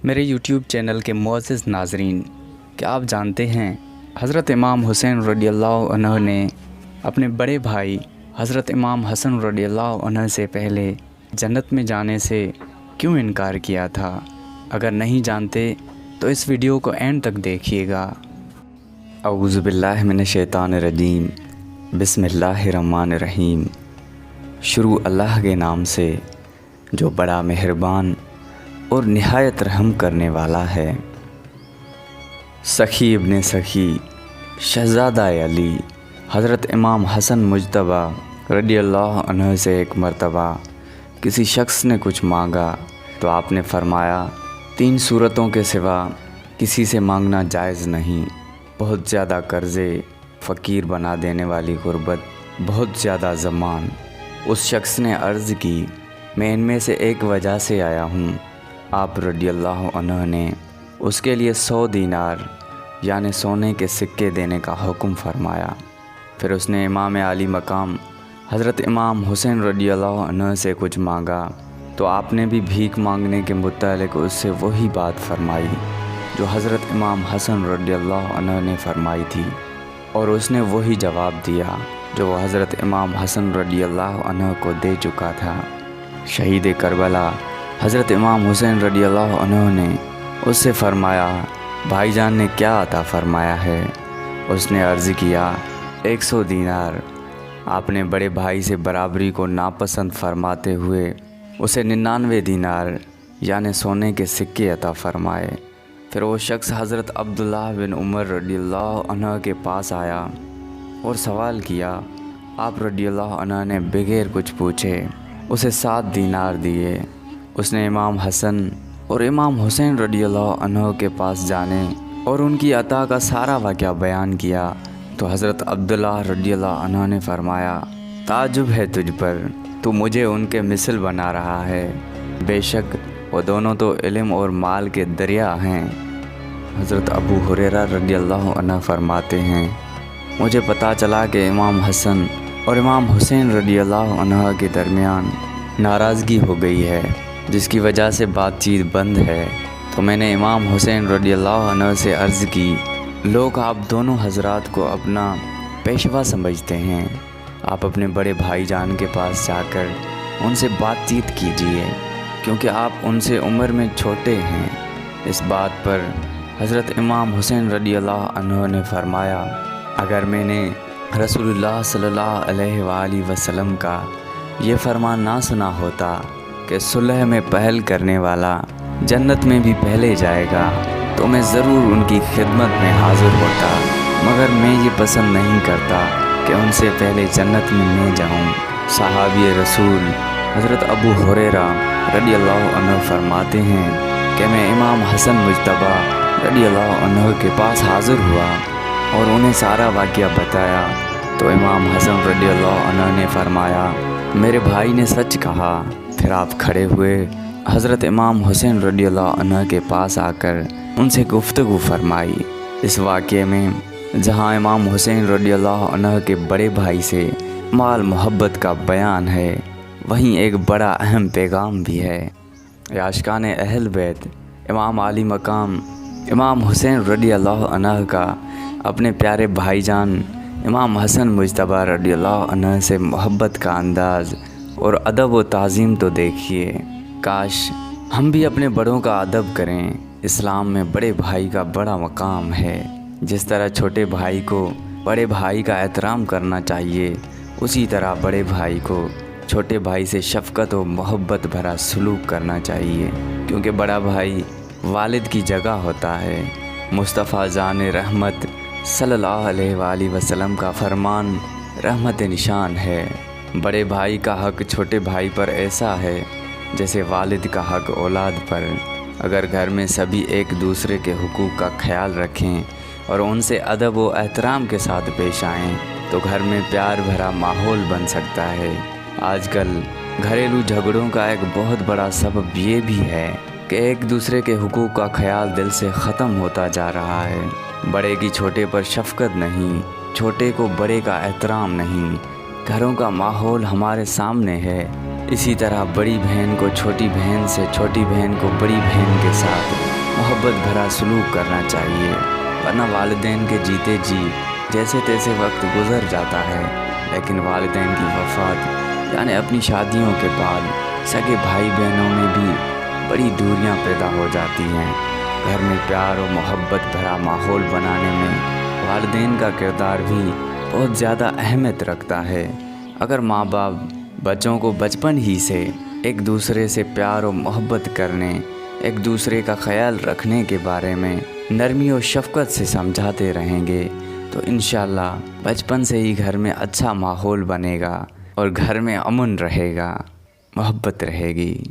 میرے YouTube channel کے معزز ناظرین، کیا آپ جانتے ہیں حضرت امام حسین رضی اللہ عنہ نے اپنے بڑے بھائی حضرت امام حسن رضی اللہ عنہ سے پہلے جنت میں جانے سے کیوں انکار کیا تھا؟ اگر نہیں جانتے تو اس ویڈیو کو اینڈ تک دیکھیے گا۔ اعوذ باللہ من الشیطان الرجیم، بسم اللہ الرحمن الرحیم۔ شروع اللہ کے نام سے جو بڑا مہربان اور نہایت رحم کرنے والا ہے۔ سخی ابن سخی شہزادہ علی حضرت امام حسن مجتبیٰ رضی اللہ عنہ سے ایک مرتبہ کسی شخص نے کچھ مانگا تو آپ نے فرمایا، 3 صورتوں کے سوا کسی سے مانگنا جائز نہیں۔ بہت زیادہ قرضے، فقیر بنا دینے والی غربت، بہت زیادہ زمان۔ اس شخص نے عرض کی، میں ان میں سے ایک وجہ سے آیا ہوں۔ آپ رضی اللہ عنہ نے اس کے لیے 100 دینار یعنی سونے کے سکے دینے کا حکم فرمایا۔ پھر اس نے امام عالی مقام حضرت امام حسین رضی اللہ عنہ سے کچھ مانگا تو آپ نے بھی بھیک مانگنے کے متعلق اس سے وہی بات فرمائی جو حضرت امام حسن رضی اللہ عنہ نے فرمائی تھی، اور اس نے وہی جواب دیا جو وہ حضرت امام حسن رضی اللہ عنہ کو دے چکا تھا۔ شہید کربلا حضرت امام حسین رضی اللہ عنہ نے اس سے فرمایا، بھائی جان نے کیا عطا فرمایا ہے؟ اس نے عرض کیا، 100 دینار۔ آپ نے بڑے بھائی سے برابری کو ناپسند فرماتے ہوئے اسے 99 دینار یعنی سونے کے سکے عطا فرمائے۔ پھر وہ شخص حضرت عبداللہ بن عمر رضی اللہ عنہ کے پاس آیا اور سوال کیا۔ آپ رضی اللہ عنہ نے بغیر کچھ پوچھے اسے 7 دینار دیے۔ اس نے امام حسن اور امام حسین رضی اللہ عنہ کے پاس جانے اور ان کی عطا کا سارا واقعہ بیان کیا تو حضرت عبداللہ رضی اللہ عنہ نے فرمایا، تعجب ہے تجھ پر، تو مجھے ان کے مثل بنا رہا ہے۔ بے شک وہ دونوں تو علم اور مال کے دریا ہیں۔ حضرت ابو ہریرہ رضی اللہ عنہ فرماتے ہیں، مجھے پتہ چلا کہ امام حسن اور امام حسین رضی اللہ عنہ کے درمیان ناراضگی ہو گئی ہے، جس کی وجہ سے بات چیت بند ہے۔ تو میں نے امام حسین رضی اللہ عنہ سے عرض کی، لوگ آپ دونوں حضرات کو اپنا پیشوا سمجھتے ہیں، آپ اپنے بڑے بھائی جان کے پاس جا کر ان سے بات چیت کیجیے، کیونکہ آپ ان سے عمر میں چھوٹے ہیں۔ اس بات پر حضرت امام حسین رضی اللہ عنہ نے فرمایا، اگر میں نے رسول اللہ صلی اللہ علیہ وآلہ وسلم کا یہ فرمان نہ سنا ہوتا کہ صلح میں پہل کرنے والا جنت میں بھی پہلے جائے گا تو میں ضرور ان کی خدمت میں حاضر ہوتا، مگر میں یہ پسند نہیں کرتا کہ ان سے پہلے جنت میں جاؤں۔ صحابی رسول حضرت ابو ہریرہ رضی اللہ عنہ فرماتے ہیں کہ میں امام حسن مجتبیٰ رضی اللہ عنہ کے پاس حاضر ہوا اور انہیں سارا واقعہ بتایا تو امام حسن رضی اللہ عنہ نے فرمایا، میرے بھائی نے سچ کہا۔ پھر آپ کھڑے ہوئے حضرت امام حسین رضی اللہ عنہ کے پاس آ کر ان سے گفتگو فرمائی۔ اس واقعے میں جہاں امام حسین رضی اللہ عنہ کے بڑے بھائی سے مال محبت کا بیان ہے، وہیں ایک بڑا اہم پیغام بھی ہے۔ عاشقان اہل بیت امام عالی مقام امام حسین رضی اللہ عنہ کا اپنے پیارے بھائی جان امام حسن مجتبیٰ رضی اللہ عنہ سے محبت کا انداز اور ادب و تعظیم تو دیکھیے۔ کاش ہم بھی اپنے بڑوں کا ادب کریں۔ اسلام میں بڑے بھائی کا بڑا مقام ہے۔ جس طرح چھوٹے بھائی کو بڑے بھائی کا احترام کرنا چاہیے، اسی طرح بڑے بھائی کو چھوٹے بھائی سے شفقت و محبت بھرا سلوک کرنا چاہیے، کیونکہ بڑا بھائی والد کی جگہ ہوتا ہے۔ مصطفیٰ جان رحمت صلی اللہ علیہ وآلہ وسلم کا فرمان رحمت نشان ہے۔ بڑے بھائی کا حق چھوٹے بھائی پر ایسا ہے جیسے والد کا حق اولاد پر۔ اگر گھر میں سبھی ایک دوسرے کے حقوق کا خیال رکھیں اور ان سے ادب و احترام کے ساتھ پیش آئیں تو گھر میں پیار بھرا ماحول بن سکتا ہے۔ آج کل گھریلو جھگڑوں کا ایک بہت بڑا سبب یہ بھی ہے کہ ایک دوسرے کے حقوق کا خیال دل سے ختم ہوتا جا رہا ہے۔ بڑے کی چھوٹے پر شفقت نہیں، چھوٹے کو بڑے کا احترام نہیں۔ گھروں کا ماحول ہمارے سامنے ہے، اسی طرح بڑی بہن کو چھوٹی بہن سے، چھوٹی بہن کو بڑی بہن کے ساتھ محبت بھرا سلوک کرنا چاہیے، ورنہ والدین کے جیتے جی جیسے تیسے وقت گزر جاتا ہے، لیکن والدین کی وفات یعنی اپنی شادیوں کے بعد سگے بھائی بہنوں میں بھی بڑی دوریاں پیدا ہو جاتی ہیں۔ گھر میں پیار و محبت بھرا ماحول بنانے میں والدین کا کردار بھی بہت زیادہ اہمیت رکھتا ہے۔ اگر ماں باپ بچوں کو بچپن ہی سے ایک دوسرے سے پیار و محبت کرنے، ایک دوسرے کا خیال رکھنے کے بارے میں نرمی و شفقت سے سمجھاتے رہیں گے تو انشاءاللہ بچپن سے ہی گھر میں اچھا ماحول بنے گا اور گھر میں امن رہے گا، محبت رہے گی۔